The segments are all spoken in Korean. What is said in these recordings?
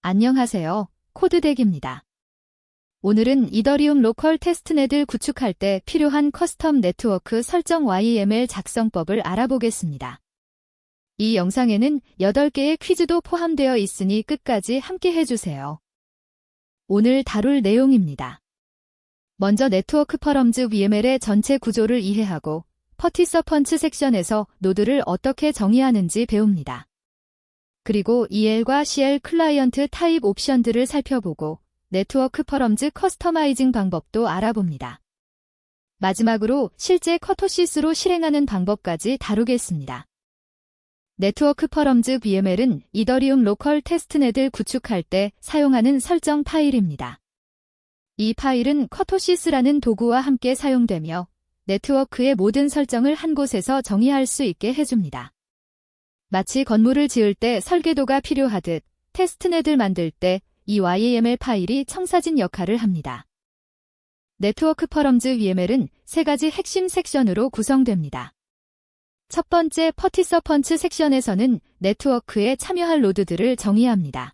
안녕하세요. 코드덱입니다. 오늘은 이더리움 로컬 테스트넷을 구축할 때 필요한 커스텀 네트워크 설정 YML 작성법을 알아보겠습니다. 이 영상에는 8개의 퀴즈도 포함되어 있으니 끝까지 함께 해주세요. 오늘 다룰 내용입니다. 먼저 네트워크 퍼럼즈 VML의 전체 구조를 이해하고 퍼티서펀츠 섹션에서 노드를 어떻게 정의하는지 배웁니다. 그리고 EL과 CL 클라이언트 타입 옵션들을 살펴보고 네트워크 퍼럼즈 커스터마이징 방법도 알아봅니다. 마지막으로 실제 커토시스로 실행하는 방법까지 다루겠습니다. 네트워크 퍼럼즈 VML은 이더리움 로컬 테스트넷을 구축할 때 사용하는 설정 파일입니다. 이 파일은 커토시스라는 도구와 함께 사용되며 네트워크의 모든 설정을 한 곳에서 정의할 수 있게 해줍니다. 마치 건물을 지을 때 설계도가 필요하듯 테스트넷을 만들 때 이 YAML 파일이 청사진 역할을 합니다. 네트워크 퍼럼즈 VML은 3가지 핵심 섹션으로 구성됩니다. 첫 번째 퍼티서펀츠 섹션에서는 네트워크에 참여할 노드들을 정의합니다.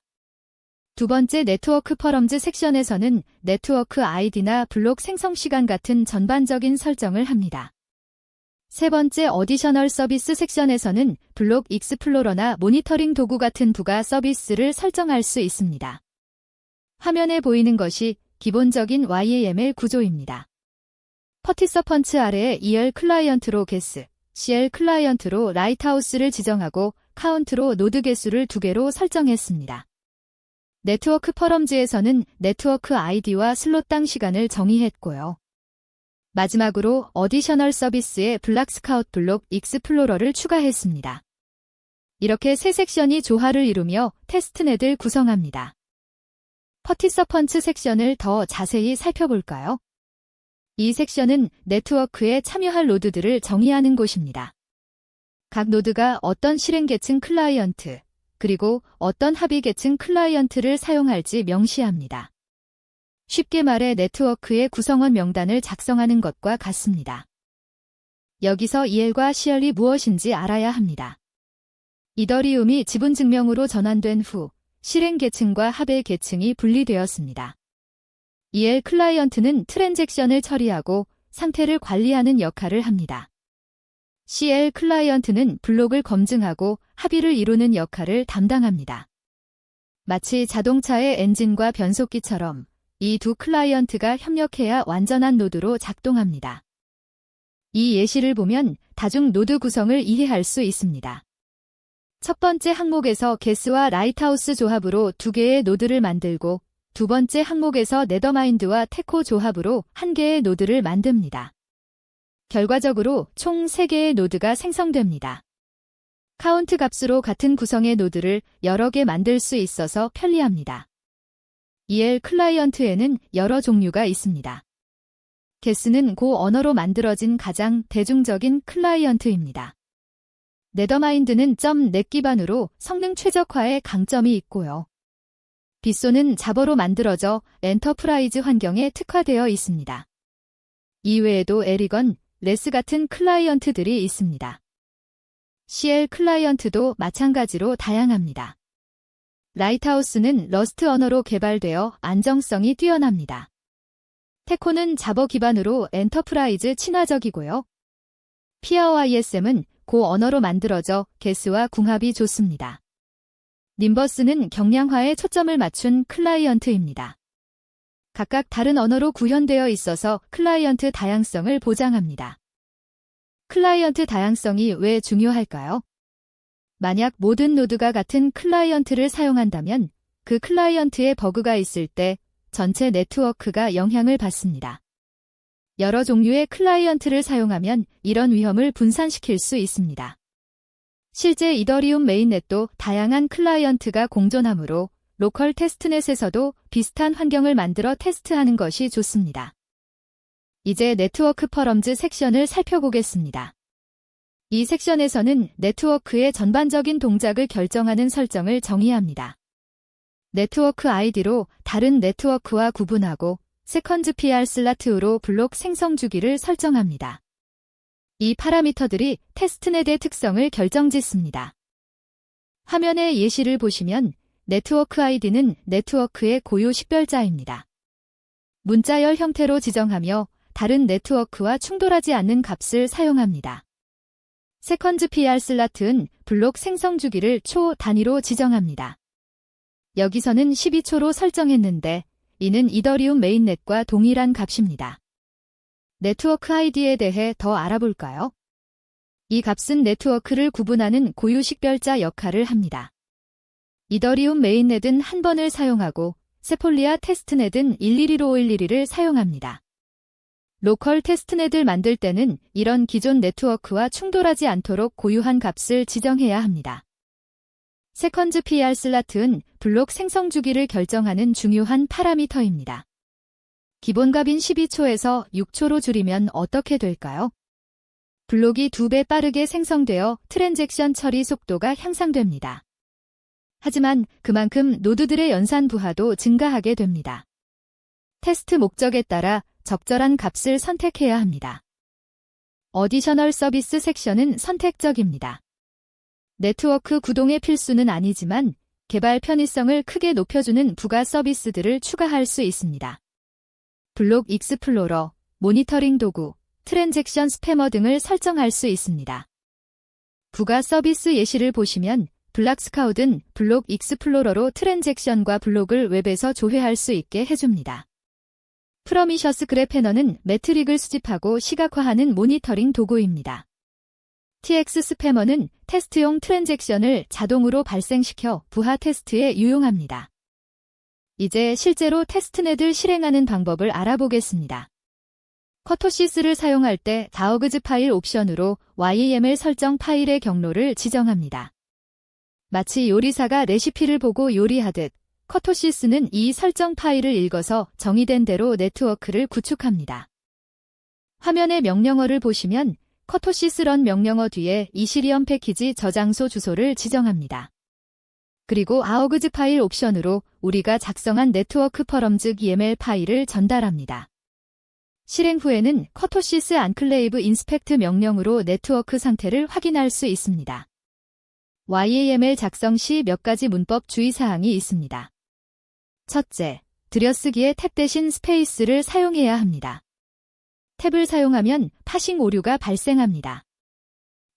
두 번째 네트워크 퍼럼즈 섹션에서는 네트워크 아이디나 블록 생성 시간 같은 전반적인 설정을 합니다. 세 번째 어디셔널 서비스 섹션에서는 블록 익스플로러나 모니터링 도구 같은 부가 서비스를 설정할 수 있습니다. 화면에 보이는 것이 기본적인 YAML 구조입니다. 퍼티서펀츠 아래에 EL 클라이언트로 게스, CL 클라이언트로 라이트하우스를 지정하고 카운트로 노드 개수를 2개로 설정했습니다. 네트워크 퍼럼즈에서는 네트워크 아이디와 슬롯당 시간을 정의했고요. 마지막으로 어디셔널 서비스에 블락스카웃 블록 익스플로러를 추가했습니다. 이렇게 세 섹션이 조화를 이루며 테스트넷을 구성합니다. 퍼티서펀츠 섹션을 더 자세히 살펴볼까요? 이 섹션은 네트워크에 참여할 노드들을 정의하는 곳입니다. 각 노드가 어떤 실행 계층 클라이언트, 그리고 어떤 합의 계층 클라이언트를 사용할지 명시합니다. 쉽게 말해 네트워크의 구성원 명단을 작성하는 것과 같습니다. 여기서 EL과 CL이 무엇인지 알아야 합니다. 이더리움이 지분 증명으로 전환된 후 실행 계층과 합의 계층이 분리되었습니다. EL 클라이언트는 트랜잭션을 처리하고 상태를 관리하는 역할을 합니다. CL 클라이언트는 블록을 검증하고 합의를 이루는 역할을 담당합니다. 마치 자동차의 엔진과 변속기처럼 이 두 클라이언트가 협력해야 완전한 노드로 작동합니다. 이 예시를 보면 다중 노드 구성을 이해할 수 있습니다. 첫 번째 항목에서 게스와 라이트하우스 조합으로 2개의 노드를 만들고 두 번째 항목에서 네더마인드와 테코 조합으로 1개의 노드를 만듭니다. 결과적으로 총 3개의 노드가 생성됩니다. 카운트 값으로 같은 구성의 노드를 여러 개 만들 수 있어서 편리합니다. EL 클라이언트에는 여러 종류가 있습니다. 게스는 고 언어로 만들어진 가장 대중적인 클라이언트입니다. 네더마인드는 .NET 기반으로 성능 최적화에 강점이 있고요. 빗소는 자버로 만들어져 엔터프라이즈 환경에 특화되어 있습니다. 이외에도 에리건, 레스 같은 클라이언트들이 있습니다. CL 클라이언트도 마찬가지로 다양합니다. 라이트하우스는 러스트 언어로 개발되어 안정성이 뛰어납니다. 테코는 자버 기반으로 엔터프라이즈 친화적이고요. PRYSM은 고 언어로 만들어져 게스와 궁합이 좋습니다. 님버스는 경량화에 초점을 맞춘 클라이언트입니다. 각각 다른 언어로 구현되어 있어서 클라이언트 다양성을 보장합니다. 클라이언트 다양성이 왜 중요할까요? 만약 모든 노드가 같은 클라이언트를 사용한다면 그 클라이언트에 버그가 있을 때 전체 네트워크가 영향을 받습니다. 여러 종류의 클라이언트를 사용하면 이런 위험을 분산시킬 수 있습니다. 실제 이더리움 메인넷도 다양한 클라이언트가 공존하므로 로컬 테스트넷에서도 비슷한 환경을 만들어 테스트하는 것이 좋습니다. 이제 네트워크 퍼럼즈 섹션을 살펴보겠습니다. 이 섹션에서는 네트워크의 전반적인 동작을 결정하는 설정을 정의합니다. 네트워크 아이디로 다른 네트워크와 구분하고 세컨즈 PR 슬라트로 블록 생성 주기를 설정합니다. 이 파라미터들이 테스트넷의 특성을 결정짓습니다. 화면의 예시를 보시면 네트워크 아이디는 네트워크의 고유 식별자입니다. 문자열 형태로 지정하며 다른 네트워크와 충돌하지 않는 값을 사용합니다. 세컨즈 PR 슬롯은 블록 생성 주기를 초 단위로 지정합니다. 여기서는 12초로 설정했는데 이는 이더리움 메인넷과 동일한 값입니다. 네트워크 아이디에 대해 더 알아볼까요? 이 값은 네트워크를 구분하는 고유 식별자 역할을 합니다. 이더리움 메인넷은 한 번을 사용하고 세폴리아 테스트넷은 112-511을 사용합니다. 로컬 테스트넷을 만들 때는 이런 기존 네트워크와 충돌하지 않도록 고유한 값을 지정해야 합니다. 세컨즈 PR 슬롯은 블록 생성 주기를 결정하는 중요한 파라미터입니다. 기본 값인 12초에서 6초로 줄이면 어떻게 될까요? 블록이 2배 빠르게 생성되어 트랜잭션 처리 속도가 향상됩니다. 하지만 그만큼 노드들의 연산 부하도 증가하게 됩니다. 테스트 목적에 따라 적절한 값을 선택해야 합니다. 어디셔널 서비스 섹션은 선택적입니다. 네트워크 구동의 필수는 아니지만 개발 편의성을 크게 높여주는 부가 서비스들을 추가할 수 있습니다. 블록 익스플로러, 모니터링 도구, 트랜잭션 스패머 등을 설정할 수 있습니다. 부가 서비스 예시를 보시면 블락스카우드는 블록 익스플로러로 트랜잭션과 블록을 웹에서 조회할 수 있게 해줍니다. 프로미셔스 그래패너는 매트릭을 수집하고 시각화하는 모니터링 도구입니다. TX 스패머는 테스트용 트랜잭션을 자동으로 발생시켜 부하 테스트에 유용합니다. 이제 실제로 테스트넷을 실행하는 방법을 알아보겠습니다. 커토시스를 사용할 때 다어그즈 파일 옵션으로 YAML 설정 파일의 경로를 지정합니다. 마치 요리사가 레시피를 보고 요리하듯 커토시스는 이 설정 파일을 읽어서 정의된 대로 네트워크를 구축합니다. 화면의 명령어를 보시면 커토시스 런 명령어 뒤에 이시리엄 패키지 저장소 주소를 지정합니다. 그리고 아어그즈 파일 옵션으로 우리가 작성한 네트워크 퍼럼즈 YAML 파일을 전달합니다. 실행 후에는 커토시스 안클레이브 인스펙트 명령으로 네트워크 상태를 확인할 수 있습니다. YAML 작성 시 몇 가지 문법 주의사항이 있습니다. 첫째, 들여쓰기에 탭 대신 스페이스를 사용해야 합니다. 탭을 사용하면 파싱 오류가 발생합니다.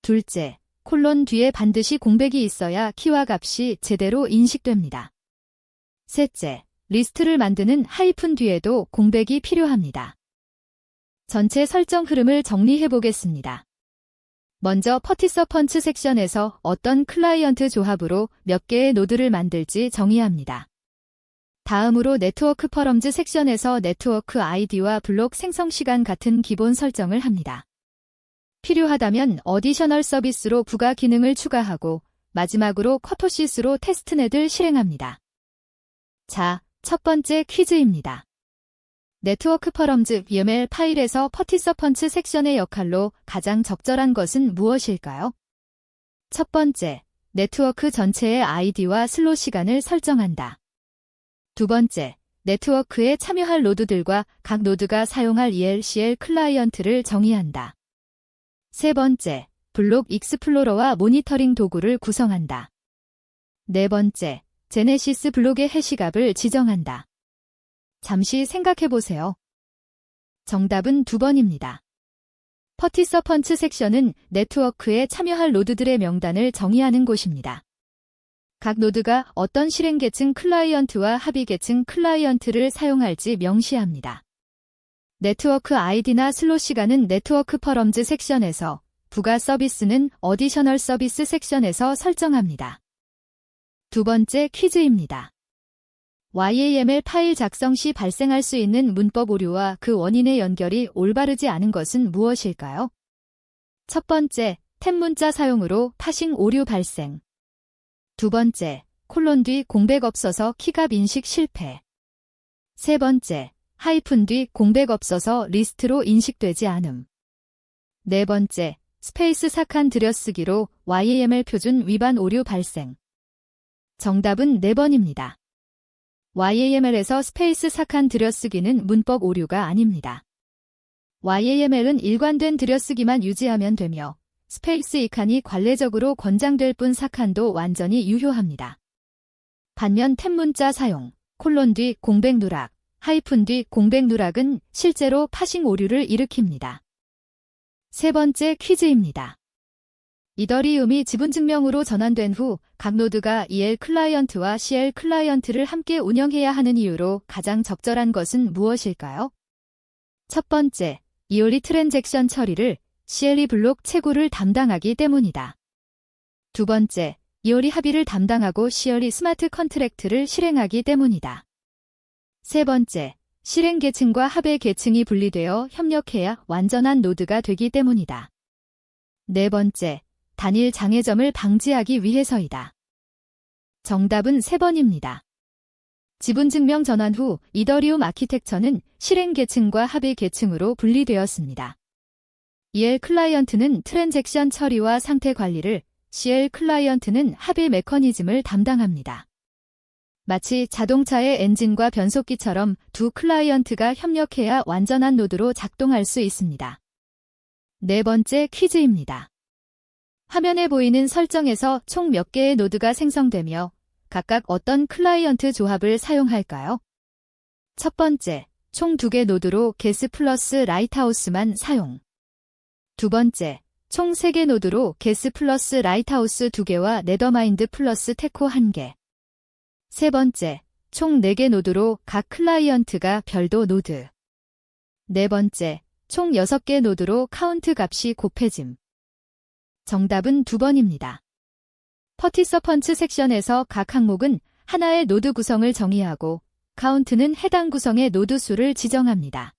둘째, 콜론 뒤에 반드시 공백이 있어야 키와 값이 제대로 인식됩니다. 셋째, 리스트를 만드는 하이픈 뒤에도 공백이 필요합니다. 전체 설정 흐름을 정리해 보겠습니다. 먼저 퍼티서펀츠 섹션에서 어떤 클라이언트 조합으로 몇 개의 노드를 만들지 정의합니다. 다음으로 네트워크 퍼럼즈 섹션에서 네트워크 아이디와 블록 생성 시간 같은 기본 설정을 합니다. 필요하다면 어디셔널 서비스로 부가 기능을 추가하고 마지막으로 커토시스로 테스트넷을 실행합니다. 자, 첫 번째 퀴즈입니다. 네트워크 퍼럼즈 YAML 파일에서 퍼티서펀츠 섹션의 역할로 가장 적절한 것은 무엇일까요? 첫 번째, 네트워크 전체의 아이디와 슬롯 시간을 설정한다. 두 번째, 네트워크에 참여할 노드들과 각 노드가 사용할 ELCL 클라이언트를 정의한다. 세 번째, 블록 익스플로러와 모니터링 도구를 구성한다. 네 번째, 제네시스 블록의 해시값을 지정한다. 잠시 생각해보세요. 정답은 2번입니다. 퍼티서펀츠 섹션은 네트워크에 참여할 노드들의 명단을 정의하는 곳입니다. 각 노드가 어떤 실행 계층 클라이언트와 합의 계층 클라이언트를 사용할지 명시합니다. 네트워크 아이디나 슬롯 시간은 네트워크 퍼럼즈 섹션에서, 부가 서비스는 어디셔널 서비스 섹션에서 설정합니다. 두 번째 퀴즈입니다. YAML 파일 작성 시 발생할 수 있는 문법 오류와 그 원인의 연결이 올바르지 않은 것은 무엇일까요? 첫 번째, 탭 문자 사용으로 파싱 오류 발생. 두 번째, 콜론 뒤 공백 없어서 키값 인식 실패. 세 번째, 하이픈 뒤 공백 없어서 리스트로 인식되지 않음. 네 번째, 스페이스 삭한 들여쓰기로 YAML 표준 위반 오류 발생. 정답은 4번입니다. YAML에서 스페이스 삭한 들여쓰기는 문법 오류가 아닙니다. YAML은 일관된 들여쓰기만 유지하면 되며 스페이스 이칸이 관례적으로 권장될 뿐 삭한도 완전히 유효합니다. 반면 탭 문자 사용, 콜론 뒤 공백 누락, 하이픈 뒤 공백 누락은 실제로 파싱 오류를 일으킵니다. 세 번째 퀴즈입니다. 이더리움이 지분증명으로 전환된 후 각 노드가 EL 클라이언트와 CL 클라이언트를 함께 운영해야 하는 이유로 가장 적절한 것은 무엇일까요? 첫 번째, 이올이 트랜잭션 처리를 CL이 블록 채굴을 담당하기 때문이다. 두 번째, 이올이 합의를 담당하고 CL이 스마트 컨트랙트를 실행하기 때문이다. 세 번째, 실행 계층과 합의 계층이 분리되어 협력해야 완전한 노드가 되기 때문이다. 네 번째, 단일 장애점을 방지하기 위해서이다. 정답은 3번입니다. 지분증명 전환 후 이더리움 아키텍처는 실행 계층과 합의 계층으로 분리되었습니다. EL 클라이언트는 트랜잭션 처리와 상태 관리를, CL 클라이언트는 합의 메커니즘을 담당합니다. 마치 자동차의 엔진과 변속기처럼 두 클라이언트가 협력해야 완전한 노드로 작동할 수 있습니다. 네 번째 퀴즈입니다. 화면에 보이는 설정에서 총 몇 개의 노드가 생성되며 각각 어떤 클라이언트 조합을 사용할까요? 첫 번째, 총 2개 노드로 게스 플러스 라이트하우스만 사용. 두 번째, 총 3개 노드로 게스 플러스 라이트하우스 2개와 네더마인드 플러스 테코 1개. 세 번째, 총 4개 노드로 각 클라이언트가 별도 노드. 네 번째, 총 6개 노드로 카운트 값이 곱해짐. 정답은 2번입니다. 퍼티서펀츠 섹션에서 각 항목은 하나의 노드 구성을 정의하고 카운트는 해당 구성의 노드 수를 지정합니다.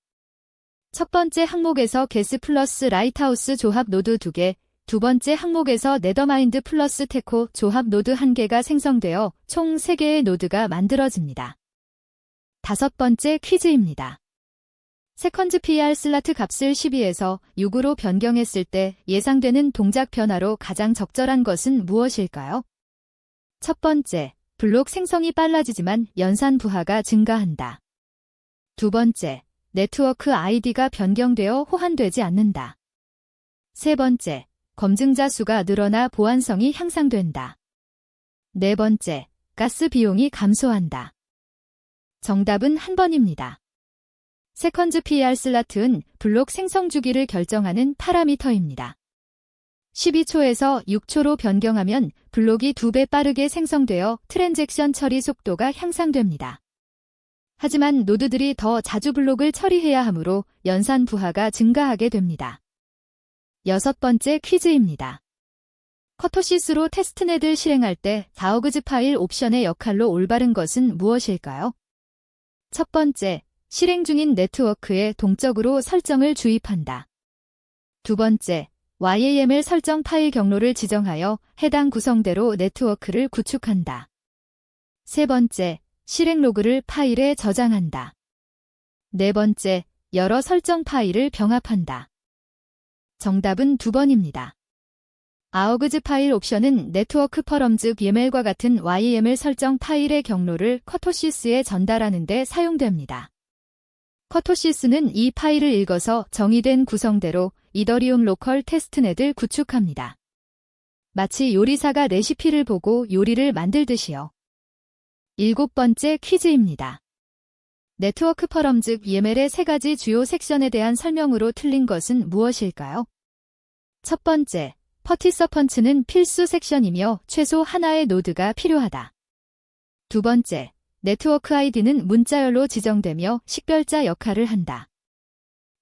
첫 번째 항목에서 게스 플러스 라이트하우스 조합 노드 2개, 두 번째 항목에서 네더마인드 플러스 테코 조합 노드 1개가 생성되어 총 3개의 노드가 만들어집니다. 다섯 번째 퀴즈입니다. 세컨즈 PR 슬라트 값을 12에서 6으로 변경했을 때 예상되는 동작 변화로 가장 적절한 것은 무엇일까요? 첫 번째, 블록 생성이 빨라지지만 연산 부하가 증가한다. 두 번째, 네트워크 아이디가 변경되어 호환되지 않는다. 세 번째, 검증자 수가 늘어나 보안성이 향상된다. 네 번째, 가스 비용이 감소한다. 정답은 1번입니다. 세컨즈 PR 슬라트는 블록 생성 주기를 결정하는 파라미터입니다. 12초에서 6초로 변경하면 블록이 2배 빠르게 생성되어 트랜잭션 처리 속도가 향상됩니다. 하지만 노드들이 더 자주 블록을 처리해야 하므로 연산 부하가 증가하게 됩니다. 여섯 번째 퀴즈입니다. 커토시스로 테스트넷을 실행할 때 자어그즈 파일 옵션의 역할로 올바른 것은 무엇일까요? 첫 번째, 실행 중인 네트워크에 동적으로 설정을 주입한다. 두 번째, YAML 설정 파일 경로를 지정하여 해당 구성대로 네트워크를 구축한다. 세 번째, 실행 로그를 파일에 저장한다. 네 번째, 여러 설정 파일을 병합한다. 정답은 2번입니다. 아어그즈 파일 옵션은 네트워크 퍼럼즈 YAML과 같은 YAML 설정 파일의 경로를 커토시스에 전달하는 데 사용됩니다. 커토시스는 이 파일을 읽어서 정의된 구성대로 이더리움 로컬 테스트넷을 구축합니다. 마치 요리사가 레시피를 보고 요리를 만들듯이요. 일곱 번째 퀴즈입니다. 네트워크 퍼럼즈 YAML의 3가지 주요 섹션에 대한 설명으로 틀린 것은 무엇일까요? 첫 번째, 퍼티서펀츠는 필수 섹션이며 최소 하나의 노드가 필요하다. 두 번째, 네트워크 아이디는 문자열로 지정되며 식별자 역할을 한다.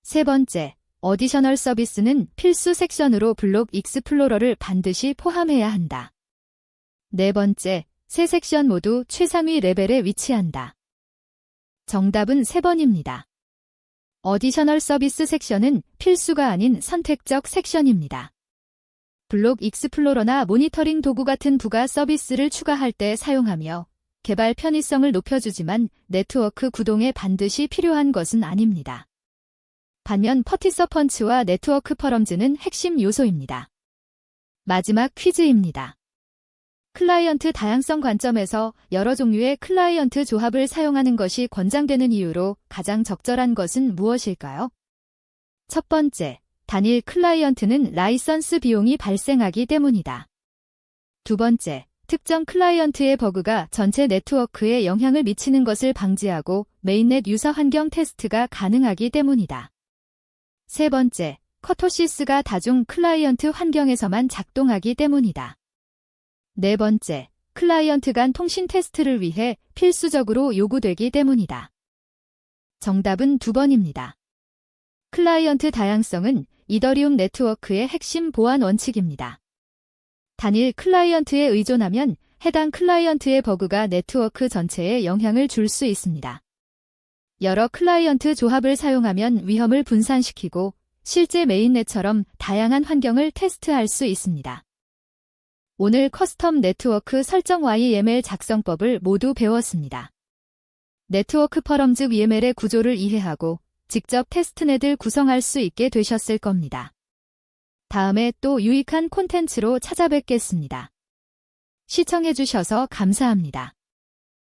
세 번째, 어디셔널 서비스는 필수 섹션으로 블록 익스플로러를 반드시 포함해야 한다. 네 번째, 세 섹션 모두 최상위 레벨에 위치한다. 정답은 3번입니다. 어디셔널 서비스 섹션은 필수가 아닌 선택적 섹션입니다. 블록 익스플로러나 모니터링 도구 같은 부가 서비스를 추가할 때 사용하며 개발 편의성을 높여주지만 네트워크 구동에 반드시 필요한 것은 아닙니다. 반면 퍼티서펀츠와 네트워크 퍼럼즈는 핵심 요소입니다. 마지막 퀴즈입니다. 클라이언트 다양성 관점에서 여러 종류의 클라이언트 조합을 사용하는 것이 권장되는 이유로 가장 적절한 것은 무엇일까요? 첫 번째, 단일 클라이언트는 라이선스 비용이 발생하기 때문이다. 두 번째, 특정 클라이언트의 버그가 전체 네트워크에 영향을 미치는 것을 방지하고 메인넷 유사 환경 테스트가 가능하기 때문이다. 세 번째, 커토시스가 다중 클라이언트 환경에서만 작동하기 때문이다. 네 번째, 클라이언트 간 통신 테스트를 위해 필수적으로 요구되기 때문이다. 정답은 2번입니다. 클라이언트 다양성은 이더리움 네트워크의 핵심 보안 원칙입니다. 단일 클라이언트에 의존하면 해당 클라이언트의 버그가 네트워크 전체에 영향을 줄 수 있습니다. 여러 클라이언트 조합을 사용하면 위험을 분산시키고 실제 메인넷처럼 다양한 환경을 테스트할 수 있습니다. 오늘 커스텀 네트워크 설정 YML 작성법을 모두 배웠습니다. 네트워크 퍼럼즈 YML의 구조를 이해하고 직접 테스트넷을 구성할 수 있게 되셨을 겁니다. 다음에 또 유익한 콘텐츠로 찾아뵙겠습니다. 시청해주셔서 감사합니다.